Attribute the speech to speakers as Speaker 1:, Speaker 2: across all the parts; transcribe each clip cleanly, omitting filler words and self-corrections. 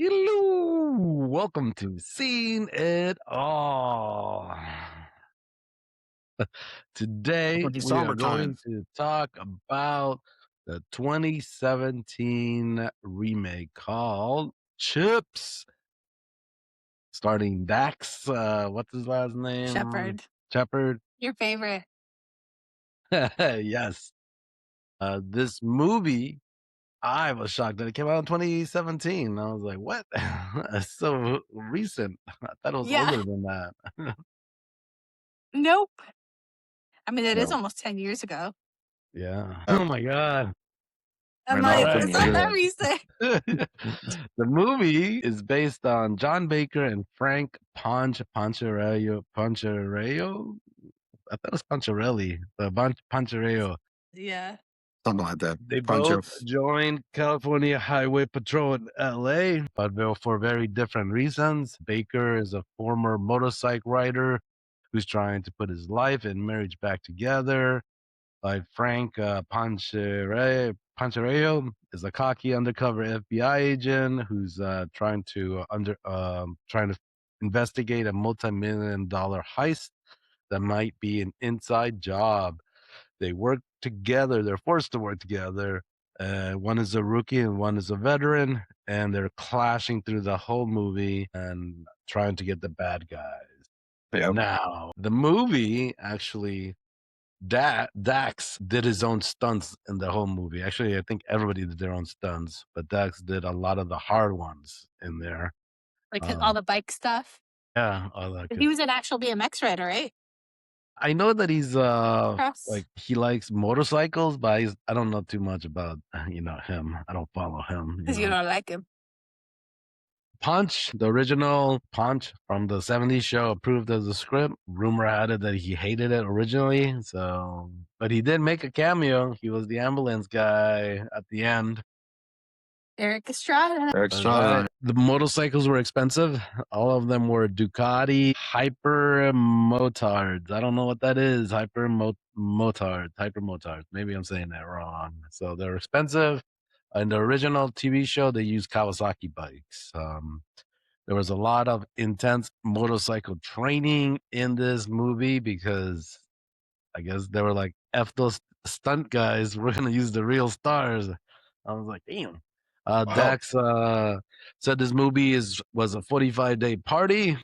Speaker 1: Hello, welcome to Seen It All. Today
Speaker 2: Welcome to
Speaker 1: we are
Speaker 2: summertime.
Speaker 1: going to talk about the 2017 remake called Chips, starting Dax. What's his last name?
Speaker 3: Shepard.
Speaker 1: Shepard.
Speaker 3: Your favorite.
Speaker 1: Yes. This movie, I was shocked that it came out in 2017. I was like, what? It's so recent. I thought it was
Speaker 3: Yeah.
Speaker 1: older than that.
Speaker 3: Nope. I mean, that is
Speaker 1: No.
Speaker 3: almost 10 years ago.
Speaker 1: Yeah. Oh my God.
Speaker 3: I'm
Speaker 2: Right now,
Speaker 3: like,
Speaker 2: I
Speaker 3: it's
Speaker 2: couldn't
Speaker 3: not
Speaker 2: hear
Speaker 3: that
Speaker 2: it.
Speaker 3: recent.
Speaker 1: The movie is based on John Baker and Frank Poncherello. I thought it was Poncherelli. Poncherello.
Speaker 3: Yeah.
Speaker 2: Something like that.
Speaker 1: They
Speaker 2: Punch
Speaker 1: both
Speaker 2: of
Speaker 1: joined California Highway Patrol in LA, but for very different reasons. Baker is a former motorcycle rider who's trying to put his life and marriage back together. Like Frank Panchereo is a cocky undercover FBI agent who's trying to investigate a multi-million-dollar heist that might be an inside job. They work together. They're forced to work together. One is a rookie and one is a veteran, and they're clashing through the whole movie and trying to get the bad guys.
Speaker 2: Yep.
Speaker 1: Now, the movie actually Dax did his own stunts in the whole movie. Actually, I think everybody did their own stunts, but Dax did a lot of the hard ones in there.
Speaker 3: Like all the bike stuff.
Speaker 1: Yeah, all that
Speaker 3: He
Speaker 1: good.
Speaker 3: was an actual BMX rider, right?
Speaker 1: I know that he's
Speaker 3: Cross.
Speaker 1: like he likes motorcycles, but I don't know too much about him. I don't follow him.
Speaker 3: Because you don't like him.
Speaker 1: Punch, the original Punch from the 70s show, approved of the script. Rumor had it that he hated it originally. So, but he did make a cameo. He was the ambulance guy at the end.
Speaker 3: Eric Estrada.
Speaker 2: Eric Estrada.
Speaker 1: The motorcycles were expensive. All of them were Ducati Hyper Motards. I don't know what that is. Hyper Motards. Maybe I'm saying that wrong. So they're expensive. In the original TV show, they used Kawasaki bikes. There was a lot of intense motorcycle training in this movie because I guess they were like, F those stunt guys. We're going to use the real stars. I was like, damn. Dax said this movie was a 45-day party.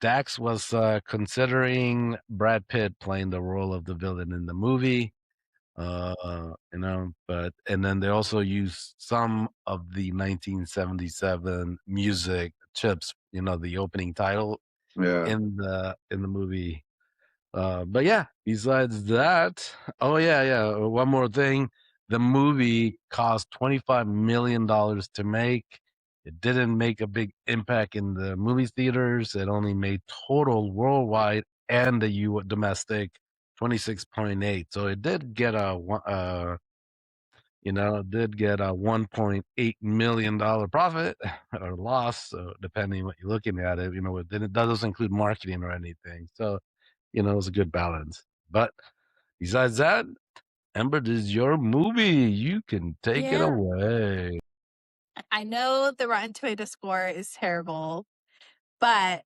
Speaker 1: Dax was considering Brad Pitt playing the role of the villain in the movie. And then they also used some of the 1977 music Chips, the opening title in the movie. But yeah, besides that, one more thing. The movie cost $25 million to make. It didn't make a big impact in the movie theaters. It only made total worldwide and the domestic 26.8. So it did get a $1.8 million profit or loss, so depending what you're looking at it. That doesn't include marketing or anything. So it was a good balance. But besides that, Ember, this is your movie. You can take it away.
Speaker 3: I know the Rotten Tomato score is terrible, but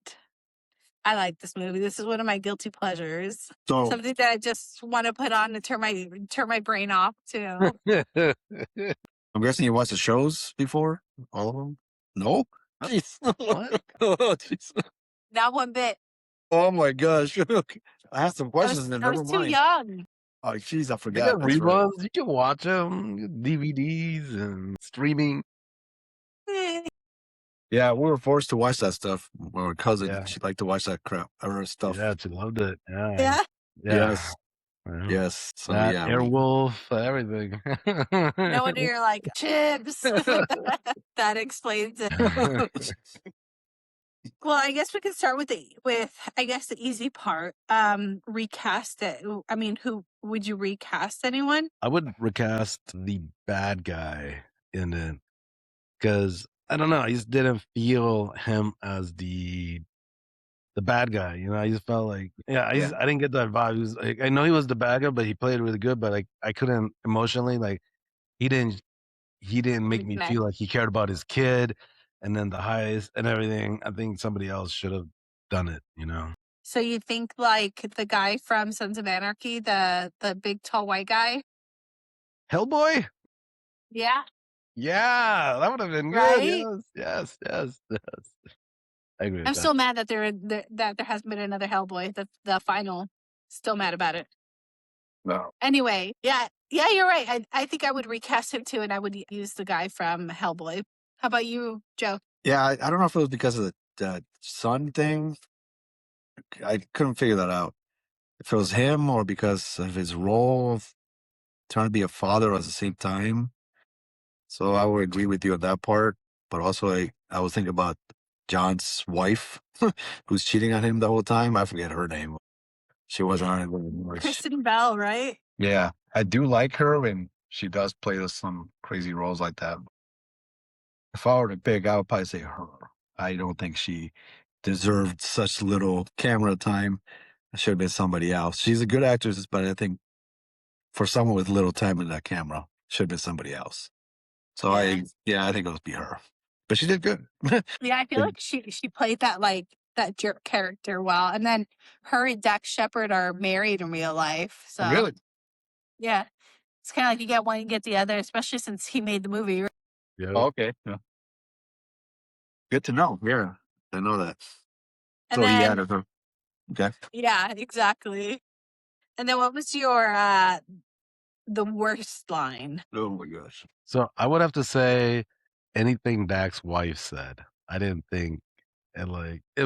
Speaker 3: I like this movie. This is one of my guilty pleasures.
Speaker 2: So
Speaker 3: something that I just want to put on to turn my brain off too.
Speaker 2: I'm guessing you watched the shows before, all of them. No. Jeez.
Speaker 1: What?
Speaker 2: Oh, jeez.
Speaker 3: Not one bit.
Speaker 2: Oh my gosh. I had some questions and
Speaker 3: I
Speaker 2: never
Speaker 3: was too
Speaker 2: mind.
Speaker 3: young.
Speaker 2: Oh, jeez, I
Speaker 1: They
Speaker 2: forgot.
Speaker 1: got
Speaker 2: That's right.
Speaker 1: reruns. You can watch them, DVDs and streaming.
Speaker 2: Yeah, we were forced to watch that stuff. My cousin,
Speaker 1: Yeah.
Speaker 2: she liked to watch that crap, or stuff.
Speaker 1: Yeah, she loved it. Yeah.
Speaker 3: Yeah.
Speaker 2: Yes.
Speaker 1: Yeah.
Speaker 2: Yes. So
Speaker 1: That
Speaker 2: yeah.
Speaker 1: Airwolf, everything.
Speaker 3: No wonder you're like Chips. That explains it. Well, I guess we can start with I guess the easy part. Recast it. I mean, who would you recast? Anyone?
Speaker 1: I would recast the bad guy in it because I don't know. I just didn't feel him as the bad guy. I just felt like I didn't get that vibe. He was like, I know he was the bad guy, but he played really good. But I couldn't emotionally he didn't make me feel like he cared about his kid. and then the heist and everything. I think somebody else should have done it.
Speaker 3: So you think like the guy from Sons of Anarchy, the big tall white guy?
Speaker 1: Hellboy?
Speaker 3: Yeah.
Speaker 1: Yeah, that would have been good.
Speaker 3: Right?
Speaker 1: Yes. I agree with
Speaker 3: I'm
Speaker 1: that.
Speaker 3: still mad that that there hasn't been another Hellboy. The final. Still mad about it.
Speaker 2: No.
Speaker 3: Anyway, yeah, you're right. I think I would recast him too, and I would use the guy from Hellboy. How about you, Joe?
Speaker 2: Yeah, I don't know if it was because of the son thing. I couldn't figure that out. If it was him or because of his role of trying to be a father at the same time. So I would agree with you on that part. But also, I was thinking about John's wife, who's cheating on him the whole time. I forget her name. She wasn't on it anymore.
Speaker 3: Kristen Bell, right?
Speaker 2: Yeah, I do like her when she does play some crazy roles like that. If I were to pick, I would probably say her. I don't think she deserved such little camera time. It should have been somebody else. She's a good actress, but I think for someone with little time in that camera, should have been somebody else. So I think it would be her. But she did good.
Speaker 3: Yeah, I feel like she played that jerk character well. And then her and Dax Shepard are married in real life. So
Speaker 2: Really?
Speaker 3: yeah. It's kinda like you get one, you get the other, especially since he made the movie.
Speaker 1: Yeah.
Speaker 2: Oh, okay. Yeah. Good to know. Yeah, I know that.
Speaker 3: And
Speaker 2: So he
Speaker 3: then
Speaker 2: added her. Okay.
Speaker 3: yeah, exactly. And then what was your the worst line?
Speaker 2: Oh my gosh.
Speaker 1: So I would have to say anything Dak's wife said. I didn't think it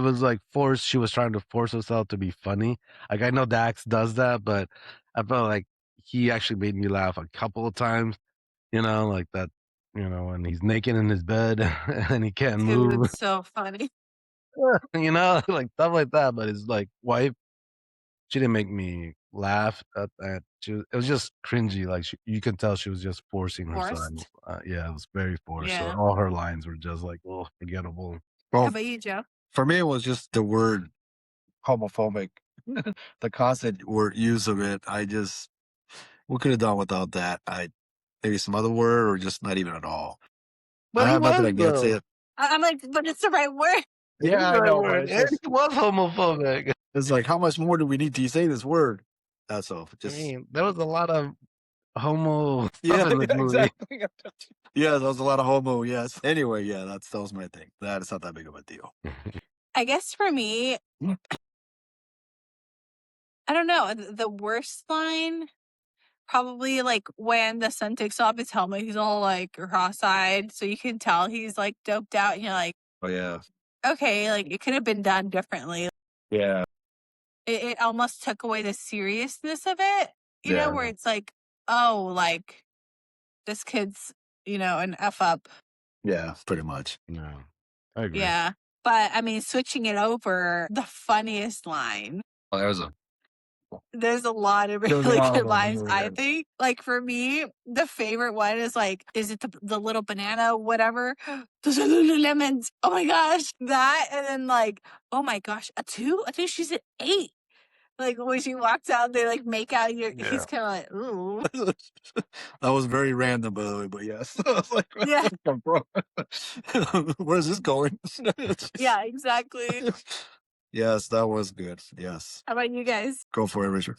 Speaker 1: was like forced. She was trying to force herself to be funny. Like I know Dax does that, but I felt like he actually made me laugh a couple of times. Like that. When he's naked in his bed and he can't
Speaker 3: Dude,
Speaker 1: move.
Speaker 3: it's so funny.
Speaker 1: Like stuff like that. But his like wife, she didn't make me laugh at that. It was just cringy. Like you could tell she was just forcing herself.
Speaker 3: Forced?
Speaker 1: Yeah, it was very forced. So
Speaker 3: Yeah.
Speaker 1: all her lines were just like, oh, forgettable.
Speaker 3: How
Speaker 2: Well,
Speaker 3: about you, Joe?
Speaker 2: for me, it was just the word homophobic. The constant word use of it. We could have done without that. Maybe some other word or just not even at all.
Speaker 1: But
Speaker 2: I
Speaker 1: he
Speaker 2: have nothing
Speaker 1: was
Speaker 2: against
Speaker 1: though.
Speaker 2: it.
Speaker 3: I'm like, but it's the right word.
Speaker 2: Yeah, I know, but it's
Speaker 1: And
Speaker 2: just,
Speaker 1: he was homophobic.
Speaker 2: it's like, how much more do we need to say this word? That's all.
Speaker 1: I
Speaker 2: Just
Speaker 1: mean, there was a lot of homo
Speaker 2: yeah,
Speaker 1: stuff in this movie.
Speaker 2: exactly. Yeah, there was a lot of homo. Yes. Anyway, yeah, that was my thing. That is not that big of a deal.
Speaker 3: I guess for me, I don't know. The worst line, probably like when the son takes off his helmet, he's all like cross-eyed, so you can tell he's like doped out, and you're like,
Speaker 2: Oh yeah.
Speaker 3: okay, like it could have been done differently.
Speaker 2: Yeah.
Speaker 3: It almost took away the seriousness of it,
Speaker 2: Yeah.
Speaker 3: where it's like, oh, like this kid's, an F up.
Speaker 2: Yeah, pretty much.
Speaker 1: No, I agree.
Speaker 3: Yeah. But I mean, switching it over, the funniest line.
Speaker 2: Oh,
Speaker 3: There's a lot of
Speaker 2: There's a
Speaker 3: really
Speaker 2: lot
Speaker 3: good
Speaker 2: of them,
Speaker 3: lines,
Speaker 2: yeah.
Speaker 3: I think. Like for me, the favorite one is like, is it the little banana, whatever? Those are little lemons. Oh my gosh. That. And then like, oh my gosh, a 2? I think she's an 8. Like when she walks out, they like make out. He's kind of like, ooh.
Speaker 2: That was very random, by the way, but yes. I was like, where
Speaker 3: Yeah.
Speaker 2: did this come from? Where's this going?
Speaker 3: Yeah, exactly.
Speaker 2: Yes, that was good. Yes.
Speaker 3: How about you guys?
Speaker 2: Go for it, Richard.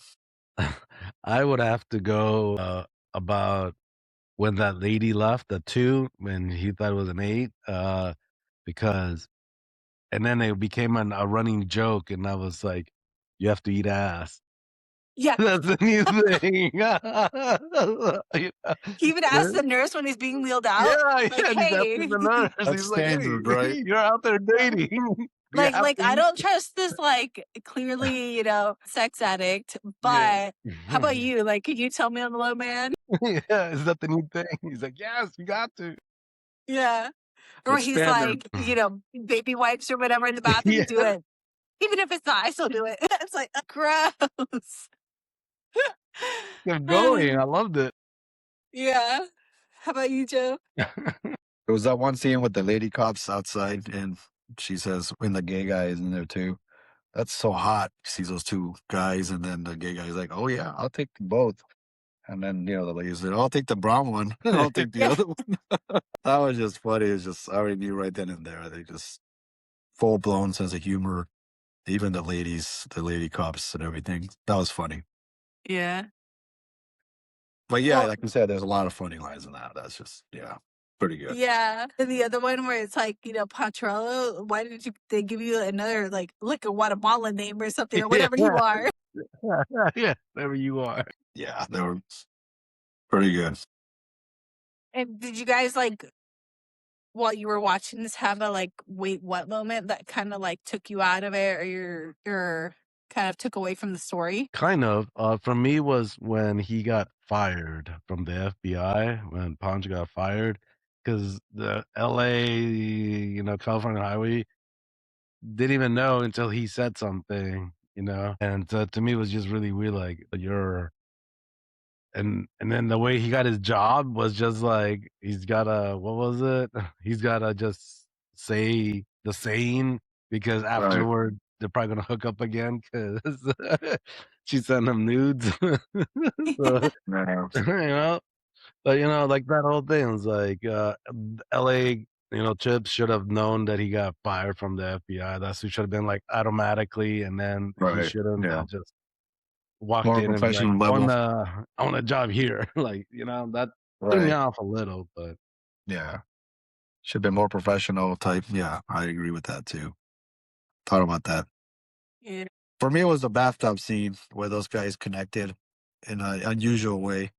Speaker 1: I would have to go about when that lady left, the 2, when he thought it was an 8, because, and then it became a running joke, and I was like, you have to eat ass.
Speaker 3: Yeah.
Speaker 1: That's the new thing.
Speaker 3: He even asked the nurse when he's being wheeled out.
Speaker 1: Yeah,
Speaker 3: Like,
Speaker 1: and he's
Speaker 3: hey.
Speaker 1: asking the nurse.
Speaker 2: That's
Speaker 1: He's like,
Speaker 2: standard,
Speaker 1: hey,
Speaker 2: right?
Speaker 1: you're out there dating. You
Speaker 3: Like
Speaker 1: have to
Speaker 3: I
Speaker 1: eat
Speaker 3: don't trust this like clearly, sex addict. But how about you? Like, can you tell me on the low, man?
Speaker 1: Yeah, is that the new thing? He's like, yes, you got to.
Speaker 3: Yeah. Or
Speaker 2: It's
Speaker 3: he's
Speaker 2: standard.
Speaker 3: like, baby wipes or whatever in the bathroom,
Speaker 1: Yeah.
Speaker 3: do it. Even if it's not, I still do it. It's like gross.
Speaker 1: Kept going. I loved it.
Speaker 3: Yeah. How about you, Joe?
Speaker 2: There was that one scene with the lady cops outside, and she says, when the gay guy is in there too. That's so hot. Sees those 2 guys, and then the gay guy's like, oh, yeah, I'll take both. And then, you know, the lady said, I'll take the brown one. I'll take the other one. That was just funny. It's just, I already knew right then and there. They just full blown sense of humor. Even the lady cops and everything. That was funny.
Speaker 3: Yeah.
Speaker 2: But yeah,
Speaker 3: Well,
Speaker 2: like you said, there's a lot of funny lines in that. That's just, yeah, pretty good.
Speaker 3: yeah. And the other one where it's like, Poncherello, why did they give you another, like a Guatemalan name or something, or whatever you are?
Speaker 1: Yeah, wherever you are.
Speaker 2: Yeah, they were pretty good.
Speaker 3: And did you guys, while you were watching this, have a wait, what moment that kind of took you out of it, or your kind of took away from the story?
Speaker 1: Kind of. For me was when he got fired from the FBI, when Ponch got fired, because the LA, California highway didn't even know until he said something, and to me it was just really weird. Like and then the way he got his job was just like he's gotta what was it? He's gotta just say the saying because afterward they're probably gonna hook up again because she sent him nudes. So, but like that whole thing was like LA, Chips should have known that he got fired from the FBI. That's who should have been like automatically, and then he shouldn't have just walked
Speaker 2: More
Speaker 1: in and be like,
Speaker 2: professional level.
Speaker 1: I want a job here. That threw me off a little, but
Speaker 2: yeah. Should have been more professional type. Yeah, I agree with that too. Thought about that.
Speaker 3: Yeah.
Speaker 2: For me, it was the bathtub scene where those guys connected in an unusual way.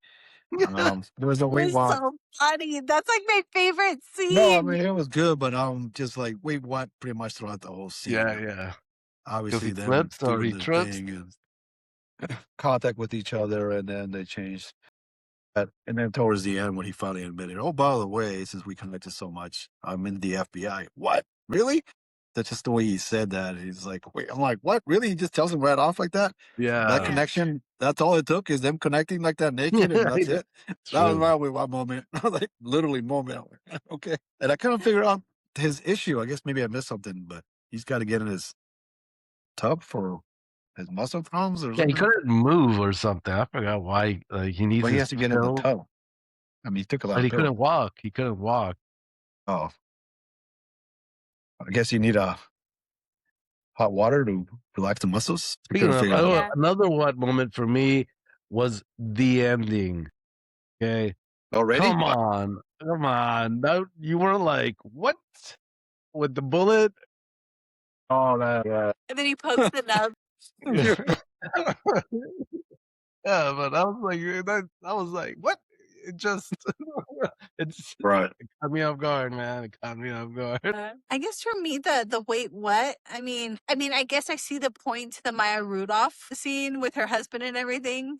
Speaker 2: There was a wait what.
Speaker 3: So funny. That's my favorite scene.
Speaker 2: No, I mean it was good, but just like wait what pretty much throughout the whole scene.
Speaker 1: yeah.
Speaker 2: Obviously,
Speaker 1: He
Speaker 2: them
Speaker 1: slips or
Speaker 2: doing
Speaker 1: he
Speaker 2: the
Speaker 1: trips.
Speaker 2: thing and contact with each other, and then they changed. And then towards the end, when he finally admitted, "Oh, by the way, since we connected so much, I'm in the FBI." What? Really? That's just the way he said that. He's like, "Wait," I'm like, "What? Really?" He just tells him right off like that.
Speaker 1: Yeah.
Speaker 2: That connection. That's all it took is them connecting like that naked, and that's it. That was my one moment. Like literally moment. Like, okay, and I couldn't figure out his issue. I guess maybe I missed something, but he's got to get in his tub for his muscle problems or
Speaker 1: Yeah,
Speaker 2: something.
Speaker 1: he couldn't move or something. I forgot why. He needs.
Speaker 2: But he
Speaker 1: his
Speaker 2: has to get in the
Speaker 1: pill,
Speaker 2: tub. I mean, he took a lot
Speaker 1: but
Speaker 2: of
Speaker 1: he
Speaker 2: pills.
Speaker 1: couldn't walk. He couldn't walk.
Speaker 2: Oh, I guess you need a hot water to relax the muscles. I
Speaker 1: Speaking
Speaker 2: couldn't
Speaker 1: of,
Speaker 2: figure it out.
Speaker 1: another what moment for me was the ending. Okay,
Speaker 2: Already?
Speaker 1: come on. No, you weren't like what with the bullet.
Speaker 2: Oh, that.
Speaker 3: And then he pokes the nub.
Speaker 1: Yeah, but I was like, what? It just, it's
Speaker 2: Right.
Speaker 1: it caught me off guard, man. It caught me off guard.
Speaker 3: I guess for me, the wait, what? I mean, I guess I see the point to the Maya Rudolph scene with her husband and everything,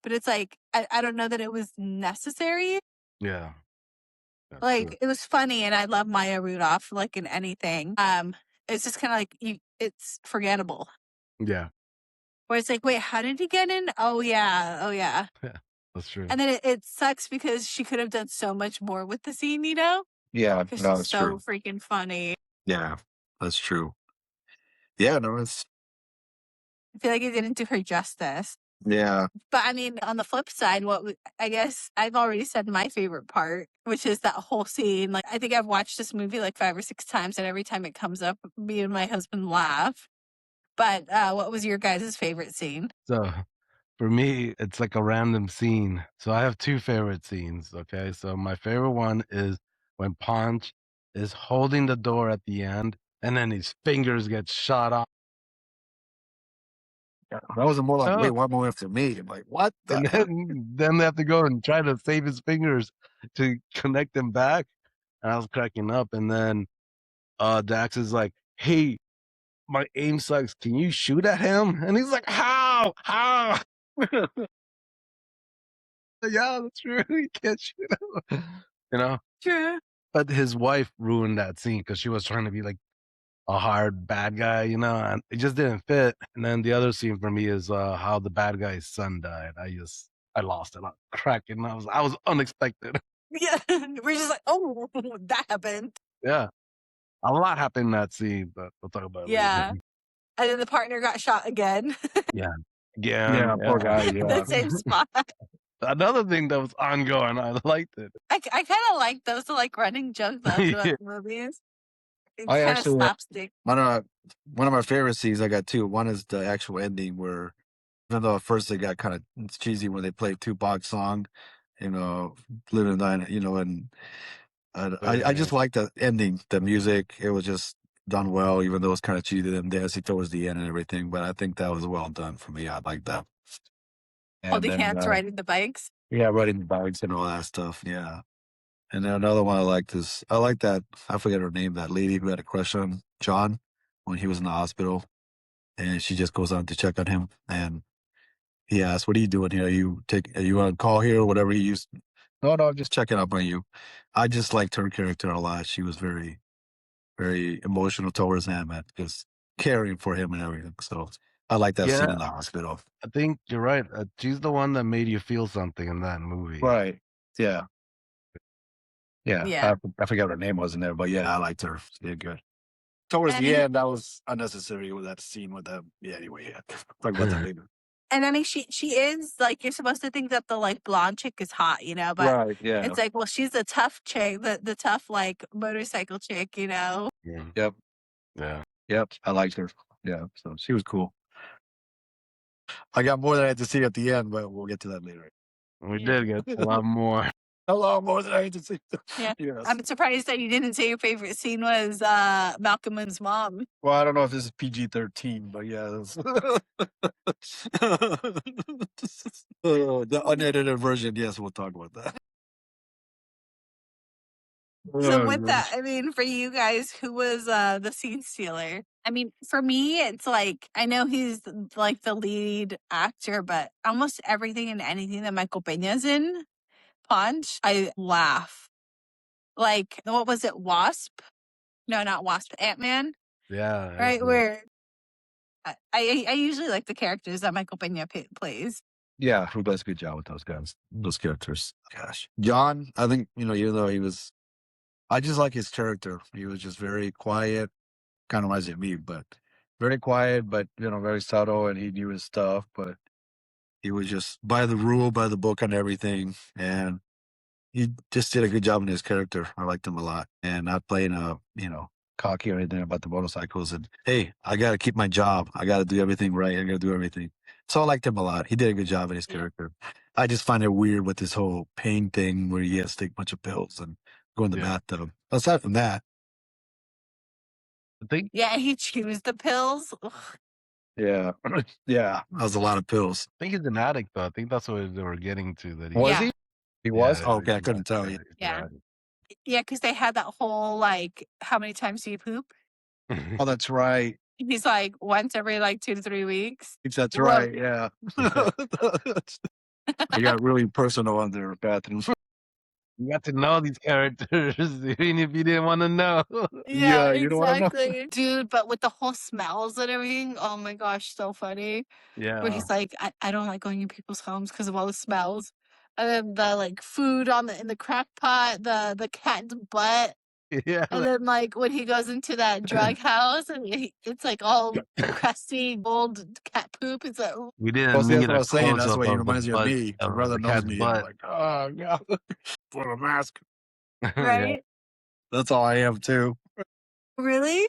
Speaker 3: but it's like I don't know that it was necessary.
Speaker 1: Yeah.
Speaker 3: It was funny, and I love Maya Rudolph, in anything. It's just kind of it's forgettable.
Speaker 1: Yeah.
Speaker 3: Where it's like, wait, how did he get in? Oh yeah.
Speaker 1: Yeah, that's true.
Speaker 3: And then it sucks because she could have done so much more with the scene,
Speaker 2: Yeah,
Speaker 3: because
Speaker 2: no,
Speaker 3: she's
Speaker 2: it's
Speaker 3: so
Speaker 2: true.
Speaker 3: freaking funny.
Speaker 2: Yeah, that's true. Yeah, no, it's.
Speaker 3: I feel like it didn't do her justice.
Speaker 2: Yeah.
Speaker 3: But I mean, on the flip side, I guess I've already said my favorite part, which is that whole scene. I think I've watched this movie 5 or 6 times, and every time it comes up, me and my husband laugh. But what was your guys' favorite scene?
Speaker 1: So for me, it's like a random scene. So I have two favorite scenes. Okay. So my favorite one is when Ponch is holding the door at the end and then his fingers get shot off.
Speaker 2: That was a more like, wait, one moment for me. I'm like, what?
Speaker 1: And then they have to go and try to save his fingers to connect them back. And I was cracking up. And then Dax is like, hey, my aim sucks. Can you shoot at him? And he's like, how? Yeah, that's true. He can't shoot him.
Speaker 3: True.
Speaker 1: But his wife ruined that scene because she was trying to be like a hard bad guy, and it just didn't fit. And then the other scene for me is how the bad guy's son died. I lost it. I'm cracking. I was unexpected.
Speaker 3: Yeah, we're just like, oh, that happened.
Speaker 1: Yeah, a lot happened in that scene, but we'll talk about it
Speaker 3: Yeah,
Speaker 1: later.
Speaker 3: and then the partner got shot again.
Speaker 1: Yeah,
Speaker 2: yeah, poor guy. Yeah.
Speaker 3: The same spot.
Speaker 1: Another thing that was ongoing, I liked it.
Speaker 3: I kind of like those like running jokes throughout the movies. It's
Speaker 2: I
Speaker 3: kind of
Speaker 2: actually
Speaker 3: slapstick.
Speaker 2: one of my favorite scenes I got two. One is the actual ending where, even though at first they got kind of cheesy when they played Tupac's song, Living and Dying, and I just like the ending, the music. It was just done well, even though it was kind of cheesy and dancey towards the end and everything. But I think that was well done for me. I like that. And
Speaker 3: Holding
Speaker 2: then,
Speaker 3: hands, riding the bikes.
Speaker 2: yeah, riding the bikes and all that stuff. Yeah. And then another one I liked is I like that, I forget her name, that lady who had a crush on John when he was in the hospital, and she just goes on to check on him, and he asks, "What are you doing here? Are you on call here or whatever?" He used. No, I'm just checking up on you. I just liked her character a lot. She was very, very emotional towards him and just caring for him and everything. So I like that scene in the hospital.
Speaker 1: I think you're right. She's the one that made you feel something in that movie.
Speaker 2: Right. Yeah. Yeah.
Speaker 3: Yeah.
Speaker 2: I forgot what her name was in there, but yeah, I liked her. She did good. Towards the end, that was unnecessary with that scene with them. Yeah, anyway, yeah. Talk about that later.
Speaker 3: And I mean, she is like, you're supposed to think that the like blonde chick is hot, but
Speaker 2: Right, yeah.
Speaker 3: it's like, well, she's the tough chick, the tough like motorcycle chick,
Speaker 1: Yeah.
Speaker 2: Yep.
Speaker 1: Yeah.
Speaker 2: Yep. I liked her. Yeah. So she was cool. I got more than I had to see at the end, but we'll get to that later.
Speaker 1: We did get a lot more.
Speaker 2: A lot more than I had to see.
Speaker 3: Yeah.
Speaker 2: Yes.
Speaker 3: I'm surprised that you didn't say your favorite scene was Malcolm and his mom.
Speaker 2: Well, I don't know if this is PG-13, but yeah. The unedited version, yes, we'll talk about that.
Speaker 3: So with that, I mean, for you guys, who was the scene stealer? I mean, for me, it's like, I know he's like the lead actor, but almost everything and anything that Michael Peña's in, Punch, I laugh. Like, what was it, Wasp? No, not Wasp, Ant-Man.
Speaker 1: Yeah.
Speaker 3: Right, where I usually like the characters that Michael Peña plays.
Speaker 2: Yeah, who does a good job with those guys, those characters. Gosh. John, I think, even though I just like his character. He was just very quiet, kind of reminds me of me, but very quiet, but, very subtle, and he knew his stuff, but he was just by the rule, by the book on everything, and he just did a good job in his character. I liked him a lot, and not playing cocky or anything about the motorcycles. And hey, I got to keep my job. I got to do everything right. I got to do everything. So I liked him a lot. He did a good job in his character. I just find it weird with this whole pain thing where he has to take a bunch of pills and go in the bathtub. Aside from that,
Speaker 1: I think.
Speaker 3: Yeah, he chews the pills. Ugh.
Speaker 2: Yeah, yeah, that was a lot of pills.
Speaker 1: I think he's an addict, though. I think that's what they were getting to. That
Speaker 2: Was
Speaker 3: Yeah.
Speaker 2: he? He was?
Speaker 1: Yeah,
Speaker 2: Okay, I couldn't tell you.
Speaker 3: Yeah. Yeah, because they had that whole like, how many times do you poop?
Speaker 2: Oh, that's right.
Speaker 3: He's like once every like 2 to 3 weeks.
Speaker 2: That's right. Yeah. I got really personal on their bathrooms.
Speaker 1: You got to know these characters, even if you didn't want to know.
Speaker 2: Yeah, you don't wanna know.
Speaker 3: exactly. Dude, but with the whole smells and everything, oh my gosh, so funny. Where
Speaker 1: Yeah.
Speaker 3: he's like, I don't like going in people's homes because of all the smells. And then the like food in the crack pot, the cat's butt.
Speaker 1: Yeah.
Speaker 3: And then like when he goes into that drug house and it's like all crusty old cat poop. It's like,
Speaker 1: We didn't
Speaker 2: Well, see, that's
Speaker 1: need
Speaker 2: what I
Speaker 1: a
Speaker 2: was saying. That's
Speaker 1: close-up
Speaker 2: what he
Speaker 1: of the
Speaker 2: reminds me of
Speaker 1: butt
Speaker 2: me. My
Speaker 1: of
Speaker 2: brother
Speaker 1: the
Speaker 2: knows
Speaker 1: cat's
Speaker 2: me. I'm
Speaker 1: butt.
Speaker 2: like, oh, yeah. Put a mask.
Speaker 3: right?
Speaker 2: That's all I am, too.
Speaker 3: Really?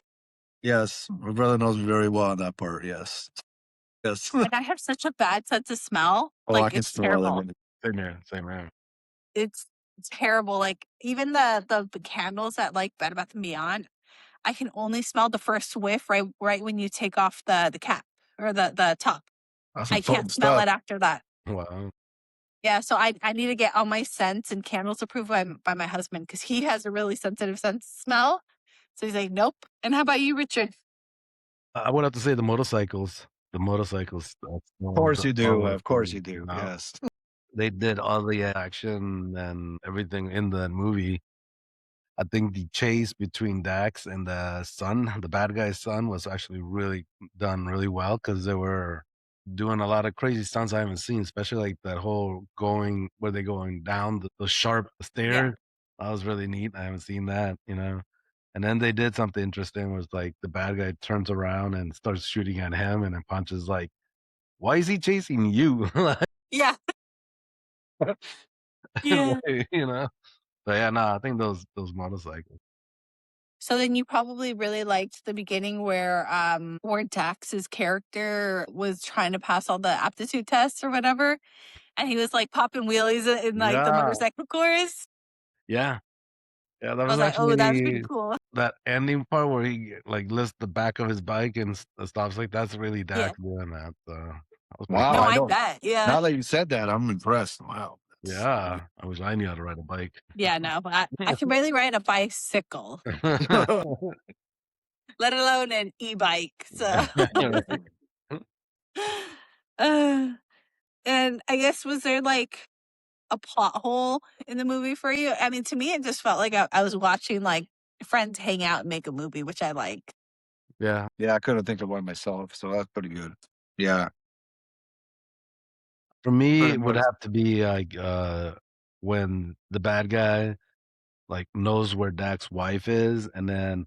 Speaker 2: Yes. My brother knows me very well on that part. Yes. Yes.
Speaker 3: And I have such a bad sense of smell.
Speaker 2: Oh, I
Speaker 3: Like
Speaker 2: can
Speaker 3: it's
Speaker 2: smell
Speaker 3: terrible.
Speaker 2: that.
Speaker 1: Same here. Same here.
Speaker 3: It's terrible. Like even the candles at like Bed Bath and Beyond, I can only smell the first whiff right when you take off the cap or the top.
Speaker 2: That's
Speaker 3: I can't smell it after that.
Speaker 1: Wow.
Speaker 3: Yeah, so I need to get all my scents and candles approved by my husband because he has a really sensitive sense of smell. So he's like, nope. And how about you, Richard?
Speaker 1: I would have to say the motorcycles. The motorcycles.
Speaker 2: Of course you do. Of course you do. Yes.
Speaker 1: They did all the action and everything in the movie. I think the chase between Dax and the son, the bad guy's son, was actually really done really well because they were doing a lot of crazy stunts I haven't seen, especially like that whole where they going down the sharp stairs. That was really neat. I haven't seen that, And then they did something interesting was like the bad guy turns around and starts shooting at him and then punches like, why is he chasing you?
Speaker 3: Yeah. Yeah.
Speaker 1: you know. But yeah, no, I think those motorcycles.
Speaker 3: So then you probably really liked the beginning where Dax's character was trying to pass all the aptitude tests or whatever, and he was like popping wheelies in like the
Speaker 1: Yeah,
Speaker 3: motorcycle course.
Speaker 1: yeah, yeah. That
Speaker 3: I
Speaker 1: was
Speaker 3: was like, oh, that was pretty
Speaker 1: actually
Speaker 3: cool.
Speaker 1: that ending part where he like lifts the back of his bike and stops. Like that's really
Speaker 3: Yeah.
Speaker 1: Dax doing that. So that was pretty
Speaker 2: Wow,
Speaker 3: No,
Speaker 1: cool.
Speaker 2: I
Speaker 3: I
Speaker 2: don't.
Speaker 3: bet. Yeah.
Speaker 2: Now that you said that, I'm impressed. Wow.
Speaker 1: Yeah, I wish I knew how to ride a bike.
Speaker 3: Yeah, no, but I can barely ride a bicycle, let alone an e-bike. So, uh, and I guess was there like a plot hole in the movie for you? I mean, to me, it just felt like I was watching like friends hang out and make a movie, which I like.
Speaker 1: Yeah,
Speaker 2: Yeah, I couldn't think of one myself, so that's pretty good. Yeah,
Speaker 1: for me,
Speaker 2: pretty
Speaker 1: it would
Speaker 2: much.
Speaker 1: have to be like when the bad guy like knows where Dak's wife is, and then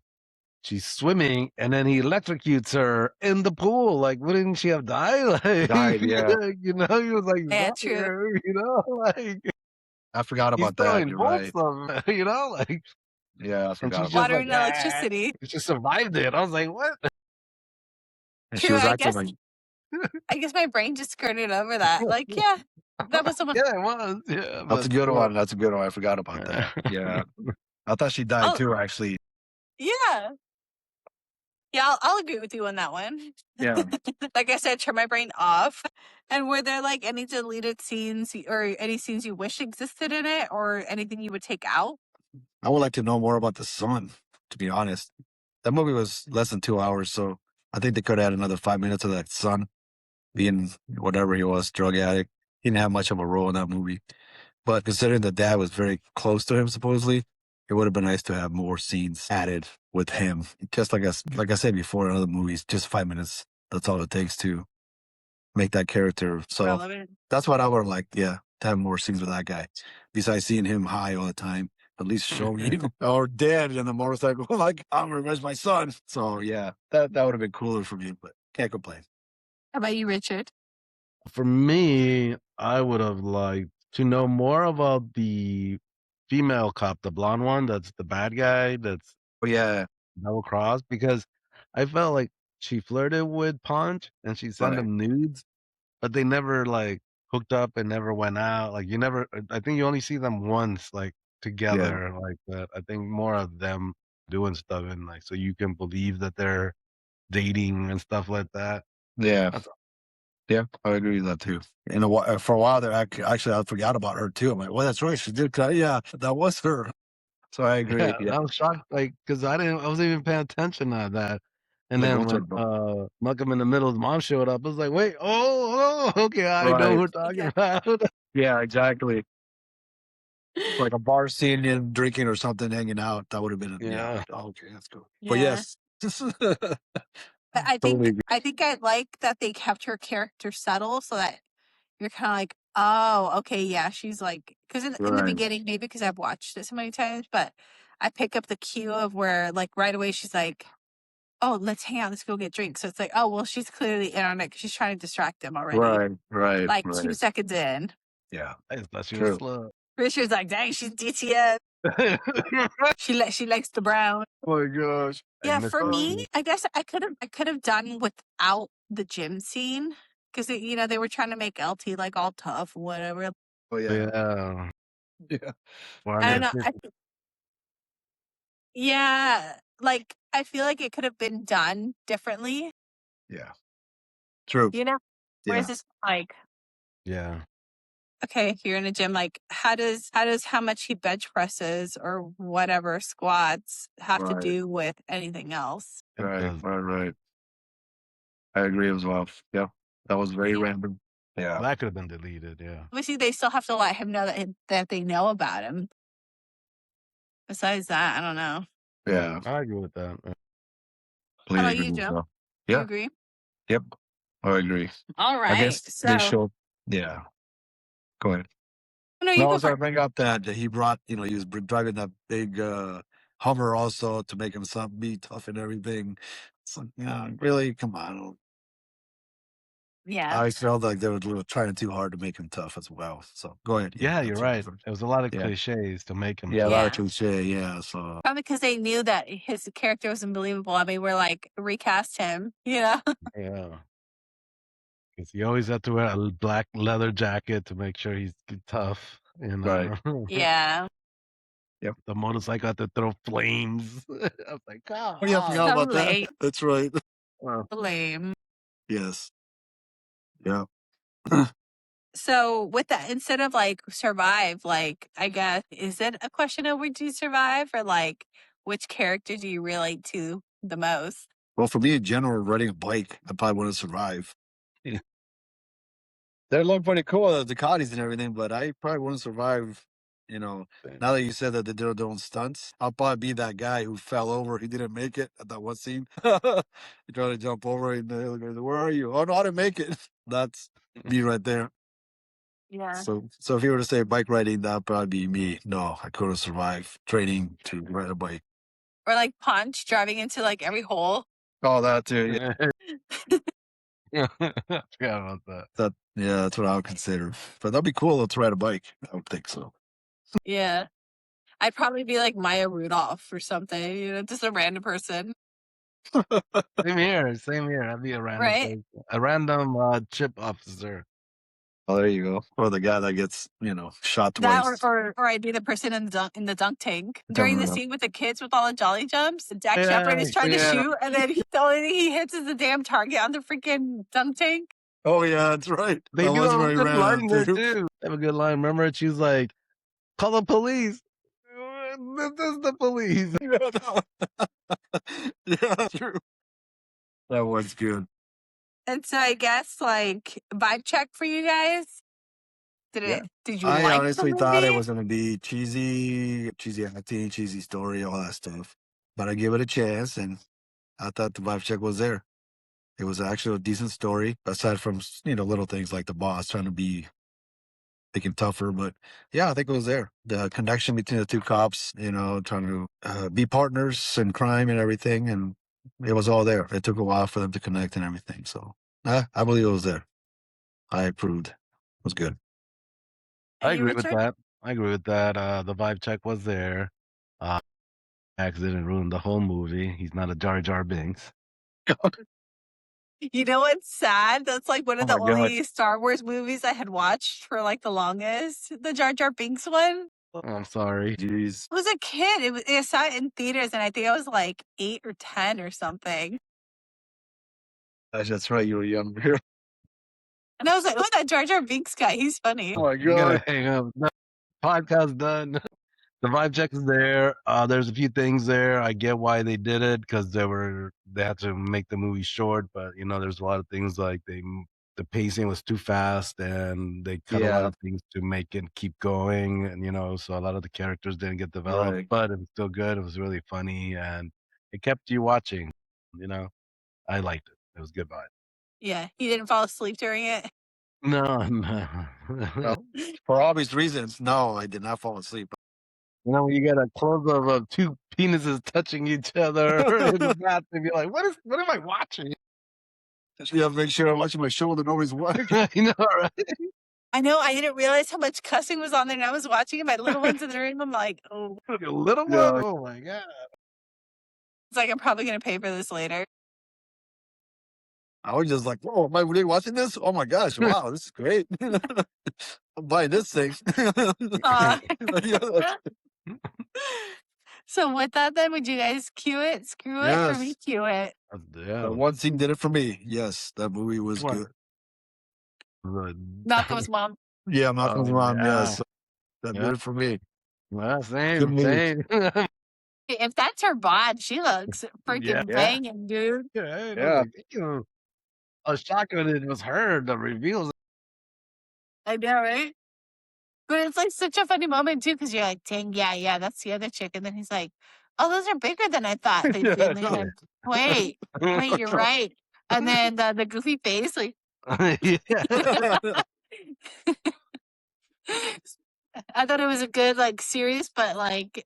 Speaker 1: she's swimming, and then he electrocutes her in the pool. Like, wouldn't she have died? Like,
Speaker 2: Died. Yeah,
Speaker 1: you know, he was like,
Speaker 3: Yeah,
Speaker 1: "Fuck
Speaker 3: true.
Speaker 1: her," you know, like
Speaker 2: I forgot
Speaker 1: he's
Speaker 2: about that.
Speaker 1: throwing
Speaker 2: You're
Speaker 1: bolts
Speaker 2: right.
Speaker 1: of, you know, like,
Speaker 2: Yeah, I
Speaker 1: and
Speaker 2: forgot
Speaker 1: she's
Speaker 2: about
Speaker 1: just
Speaker 3: Water
Speaker 2: that.
Speaker 1: like,
Speaker 3: and
Speaker 1: ah,
Speaker 3: electricity.
Speaker 1: she survived it. I was like, what?
Speaker 2: And she
Speaker 3: True.
Speaker 2: was acting like,
Speaker 3: I guess my brain just skirted over that. Like, yeah, that was someone.
Speaker 1: Yeah, it was. Yeah,
Speaker 2: that's a
Speaker 1: but
Speaker 2: good
Speaker 1: still.
Speaker 2: one. That's a good one. I forgot about that. Yeah, I thought she died
Speaker 3: Oh,
Speaker 2: too. Actually.
Speaker 3: yeah. Yeah, I'll agree with you on that one.
Speaker 2: Yeah.
Speaker 3: Like I said, turn my brain off. And were there like any deleted scenes or any scenes you wish existed in it or anything you would take out?
Speaker 2: I would like to know more about the son. To be honest, that movie was less than 2 hours, so I think they could add another 5 minutes of that son being whatever he was, drug addict. He didn't have much of a role in that movie. But considering the dad was very close to him, supposedly, it would have been nice to have more scenes added with him. Just like I said before in other movies, just 5 minutes. That's all it takes to make that character. So
Speaker 3: Relevant.
Speaker 2: that's what I would like. Yeah, to have more scenes with that guy. Besides seeing him high all the time, at least show me or dead in the motorcycle. Like I'm gonna arrest my son. So yeah, that would have been cooler for me. But can't complain.
Speaker 3: How about you, Richard?
Speaker 1: For me, I would have liked to know more about the female cop, the blonde one. That's the bad guy. That's
Speaker 2: But yeah,
Speaker 1: double cross because I felt like she flirted with Punch and she sent
Speaker 2: right.
Speaker 1: him nudes, but they never like hooked up and never went out. Like you never, I think you only see them once, like
Speaker 2: Yeah,
Speaker 1: together, like that. I think more of them doing stuff and like so you can believe that they're dating and stuff like that.
Speaker 2: yeah.
Speaker 1: That's
Speaker 2: Yeah, I agree with that too. And for a while there, actually, I forgot about her too. I'm like, well, that's right. She did. Yeah, that was her. So I agree.
Speaker 1: yeah,
Speaker 2: Yeah.
Speaker 1: I was shocked, like, cause I wasn't even paying attention to that. And
Speaker 2: Like,
Speaker 1: then
Speaker 2: what's her
Speaker 1: when
Speaker 2: bro?
Speaker 1: Malcolm in the Middle's mom showed up, I was like, wait, oh, okay, I know who
Speaker 2: Right.
Speaker 1: we're talking
Speaker 3: Yeah.
Speaker 1: about.
Speaker 2: Yeah, exactly. Like a bar scene and drinking or something, hanging out. That would have been, yeah.
Speaker 1: Yeah.
Speaker 2: Okay, that's cool. But
Speaker 3: Yeah.
Speaker 2: yes,
Speaker 3: But
Speaker 2: totally agree.
Speaker 3: I think I like that they kept her character subtle so that you're kind of like, oh, okay, yeah, she's like, because in the
Speaker 2: Right.
Speaker 3: beginning, maybe because I've watched it so many times, but I pick up the cue of where like right away she's like, oh, let's hang out, let's go get drinks. So it's like, oh, well, she's clearly in on it because she's trying to distract him already.
Speaker 2: Right. Right.
Speaker 3: Like 2
Speaker 2: Right.
Speaker 3: seconds in,
Speaker 2: Yeah.
Speaker 1: I just thought she was
Speaker 2: True.
Speaker 1: slow.
Speaker 3: Richard's like, dang, she's DTF. She likes the brown.
Speaker 2: Oh my gosh.
Speaker 1: I
Speaker 3: Yeah,
Speaker 1: missed
Speaker 3: for
Speaker 1: that
Speaker 3: me,
Speaker 1: scene.
Speaker 3: I guess I could have done without the gym scene because they were trying to make LT like all tough, whatever.
Speaker 2: Oh yeah.
Speaker 1: Yeah.
Speaker 2: Yeah.
Speaker 3: I don't know.
Speaker 1: 450.
Speaker 3: Yeah, like I feel like it could have been done differently,
Speaker 2: Yeah. True.
Speaker 3: you know. Whereas
Speaker 2: Yeah.
Speaker 3: it's like,
Speaker 1: Yeah.
Speaker 3: okay, you're in a gym. Like, how much he bench presses or whatever squats have to
Speaker 2: Right.
Speaker 3: do with anything else?
Speaker 1: It
Speaker 2: Right.
Speaker 1: does.
Speaker 2: Right. Right. I agree as well. Yeah. That was very
Speaker 3: Yeah.
Speaker 2: random. Yeah.
Speaker 1: That could have been deleted, yeah.
Speaker 3: Obviously, they still have to let him know that they know about him. Besides that, I don't know.
Speaker 2: Yeah.
Speaker 1: I agree with that.
Speaker 3: How
Speaker 2: Completely
Speaker 3: about
Speaker 2: agree
Speaker 3: you,
Speaker 2: with
Speaker 3: Joe?
Speaker 2: that.
Speaker 3: Do you
Speaker 2: Yeah.
Speaker 3: agree?
Speaker 2: Yep. I agree.
Speaker 3: All
Speaker 2: I
Speaker 3: right.
Speaker 2: guess
Speaker 3: So,
Speaker 2: they showed. Yeah. Go ahead.
Speaker 3: no, you
Speaker 2: No, I
Speaker 3: go
Speaker 2: was going to
Speaker 3: first.
Speaker 2: bring up that he brought, he was driving that big Hummer also to make him be tough and everything. It's like, yeah, really? Come on.
Speaker 3: Yeah.
Speaker 2: I felt like they were trying too hard to make him tough as well. So go ahead.
Speaker 1: Yeah, you're
Speaker 2: that's
Speaker 1: right.
Speaker 2: what-
Speaker 1: There was a lot of
Speaker 2: Yeah.
Speaker 1: cliches to make him.
Speaker 2: Yeah, a
Speaker 1: tough.
Speaker 2: lot
Speaker 3: Yeah.
Speaker 2: of cliche. Yeah, so
Speaker 3: Probably because they knew that his character was unbelievable. I mean, we're like, recast him, you know?
Speaker 1: Yeah. Because he always had to wear a black leather jacket to make sure he's tough. You know?
Speaker 2: Right.
Speaker 3: Yeah.
Speaker 1: The motorcycle had to throw flames. I was like,
Speaker 2: Oh yeah, I forgot
Speaker 3: So
Speaker 2: about that.
Speaker 3: lame.
Speaker 2: That's right.
Speaker 3: Lame.
Speaker 2: Yes. Yeah.
Speaker 3: So with that, instead of like survive, like, I guess, is it a question of would you survive or like which character do you relate to the most?
Speaker 2: Well, for me in general, riding a bike, I probably wouldn't survive.
Speaker 1: Yeah.
Speaker 2: They look pretty cool, the Ducatis and everything, but I probably wouldn't survive. You know, now that you said that they did their own stunts, I'll probably be that guy who fell over. He didn't make it at that one scene. He tried to jump over, and they goes, "Where are you?" "Oh no, I didn't make it." That's me right there.
Speaker 3: Yeah.
Speaker 2: So if you were to say bike riding, that'd probably be me. No, I couldn't survive training to ride a bike.
Speaker 3: Or like Punch driving into like every hole.
Speaker 2: Oh, that too. Yeah.
Speaker 1: I forgot about that.
Speaker 2: That's what I would consider. But that'd be cool to ride a bike. I would think so.
Speaker 3: Yeah. I'd probably be like Maya Rudolph or something, you know, just a random person.
Speaker 1: Same here. Same here. I'd be a random
Speaker 3: Right?
Speaker 1: person. A random chip officer.
Speaker 2: Oh, there you go. Or the guy that gets, shot
Speaker 3: That
Speaker 2: twice.
Speaker 3: or I'd be the person in the dunk tank. During the scene with the kids with all the jolly jumps, Dax Shepard is trying to shoot and then the only thing he hits is the damn target on the freaking dunk tank.
Speaker 2: Oh yeah, that's right.
Speaker 1: They
Speaker 2: That
Speaker 1: do
Speaker 2: was
Speaker 1: have
Speaker 2: where
Speaker 1: a
Speaker 2: he
Speaker 1: good
Speaker 2: ran
Speaker 1: line there
Speaker 2: into.
Speaker 1: too. They have a good line. Remember, she's like, "Call the police." This is the police.
Speaker 2: Yeah, true. That was good.
Speaker 3: And so I guess like vibe check for you guys. Did you
Speaker 2: I
Speaker 3: like
Speaker 2: honestly
Speaker 3: the
Speaker 2: thought it
Speaker 3: movie?
Speaker 2: was gonna be cheesy acting, cheesy story, all that stuff. But I gave it a chance, and I thought the vibe check was there. It was actually a decent story, aside from little things like the boss trying to be making tougher. But yeah, I think it was there. The connection between the two cops, trying to be partners in crime and everything, and it was all there. It took a while for them to connect and everything. So I believe it was there. I approved. It was good.
Speaker 1: I
Speaker 3: And you,
Speaker 1: agree with
Speaker 3: Richard?
Speaker 1: that. I agree with that. The vibe check was there. Accident ruined the whole movie. He's not a Jar Jar Binks.
Speaker 3: You know what's sad? That's like one of
Speaker 2: Oh
Speaker 3: the
Speaker 2: my God.
Speaker 3: only Star Wars movies I had watched for like the longest. The Jar Jar Binks one.
Speaker 1: Oh, I'm sorry.
Speaker 2: Jeez.
Speaker 3: I was a kid. I saw it in theaters and I think I was like 8 or 10 or something.
Speaker 2: That's right. You were younger.
Speaker 3: And I was like, oh, that Jar Jar Binks guy, he's funny.
Speaker 2: Oh my
Speaker 1: You gotta
Speaker 2: God.
Speaker 1: hang up. No, podcast done. The vibe check is there. There's a few things there. I get why they did it because they had to make the movie short, but there's a lot of things like the pacing was too fast and they cut a lot of things to make it keep going, and so a lot of the characters didn't get developed,
Speaker 2: Right.
Speaker 1: but it was still good. It was really funny and it kept you watching. I liked it. It was a good vibe.
Speaker 3: Yeah. You didn't fall asleep during it?
Speaker 1: No.
Speaker 2: Well, for obvious reasons, no, I did not fall asleep.
Speaker 1: When you get a close up of two penises touching each other in the bathroom, you're like, what am I watching?
Speaker 2: You have to make sure I'm watching my show that nobody's watching.
Speaker 1: You know, right?
Speaker 3: I know. I didn't realize how much cussing was on there. And I was watching it. My little ones in the room. I'm like, oh.
Speaker 1: A little one?
Speaker 2: Yeah.
Speaker 1: Oh my God.
Speaker 3: It's like, I'm probably going to pay for this later.
Speaker 2: I was just like, whoa, am I really watching this? Oh my gosh, wow, this is great. I'm buying this thing. Yeah.
Speaker 3: So with that, then, would you guys cue it, screw it, or
Speaker 2: Yes.
Speaker 3: re-cue it?
Speaker 1: Yeah.
Speaker 2: That one scene did it for me. Yes, that movie was
Speaker 1: What?
Speaker 2: good.
Speaker 3: Malcolm's mom.
Speaker 2: Yeah, Malcolm's
Speaker 1: Oh,
Speaker 2: mom.
Speaker 1: yeah.
Speaker 2: Yes, that did it for me.
Speaker 1: Well,
Speaker 2: Good
Speaker 1: same,
Speaker 2: movie.
Speaker 1: same.
Speaker 3: If that's her bod, she looks freaking
Speaker 1: Yeah.
Speaker 3: banging, dude.
Speaker 2: Yeah.
Speaker 1: I was shocked when it was her, the reveals.
Speaker 3: I know, right? But it's like such a funny moment too, because you're like, dang, yeah, that's the other chick. And then he's like, oh, those are bigger than I thought they'd be. And then you're like, wait, you're right. And then the goofy face, like,
Speaker 1: Yeah.
Speaker 3: I thought it was a good, like, serious, but like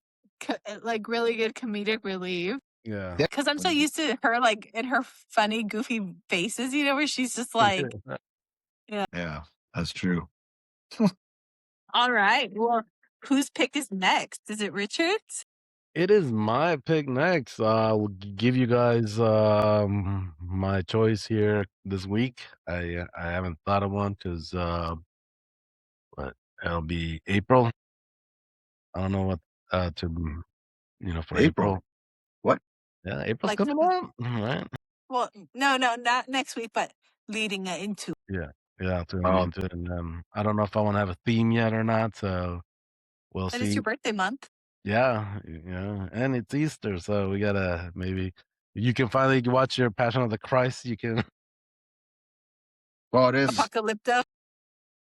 Speaker 3: really good comedic relief.
Speaker 1: Yeah.
Speaker 3: Because I'm so used to her, like, in her funny, goofy faces, where she's just like,
Speaker 2: Yeah, that's true.
Speaker 3: All right. Well, whose pick is next? Is it Richard's?
Speaker 1: It is my pick next. I'll give you guys my choice here this week. I haven't thought of one because but it'll be April. I don't know what for
Speaker 2: April.
Speaker 1: April.
Speaker 2: What?
Speaker 1: Yeah, April's
Speaker 3: Like,
Speaker 1: coming up, right?
Speaker 3: well, no, not next week, but leading into.
Speaker 1: Yeah, turning into it, and I don't know if I want to have a theme yet or not. So we'll
Speaker 3: And it's
Speaker 1: see.
Speaker 3: your birthday month.
Speaker 1: Yeah, and it's Easter, so we gotta maybe you can finally watch your Passion of the Christ. You can.
Speaker 2: Well, it is.
Speaker 3: Apocalypto.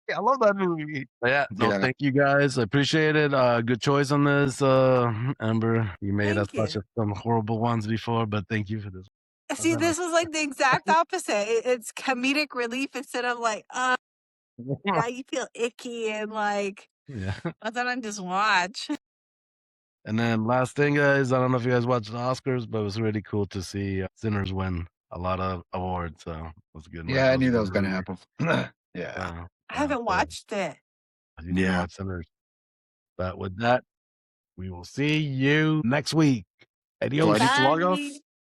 Speaker 1: Yeah, I love that movie. But yeah, so
Speaker 2: Yeah.
Speaker 1: thank you guys. I appreciate it. Good choice on this, Amber. You made us
Speaker 3: Thank
Speaker 1: watch some horrible ones before, but thank you for this.
Speaker 3: See, this was like the exact opposite. It's comedic relief instead of like, yeah, you feel icky and like,
Speaker 1: Yeah.
Speaker 3: I thought I'd just watch.
Speaker 1: And then last thing, guys, I don't know if you guys watched the Oscars, but it was really cool to see Sinners win a lot of awards. So it was good.
Speaker 2: Yeah, I knew that
Speaker 1: good
Speaker 2: was going to
Speaker 1: movie.
Speaker 2: happen. Yeah.
Speaker 3: I haven't watched it.
Speaker 1: You need to
Speaker 2: Yeah.
Speaker 1: watch Sinners. But with that, we will see you next week. Adios.
Speaker 2: Do I need to log off?
Speaker 3: Bye.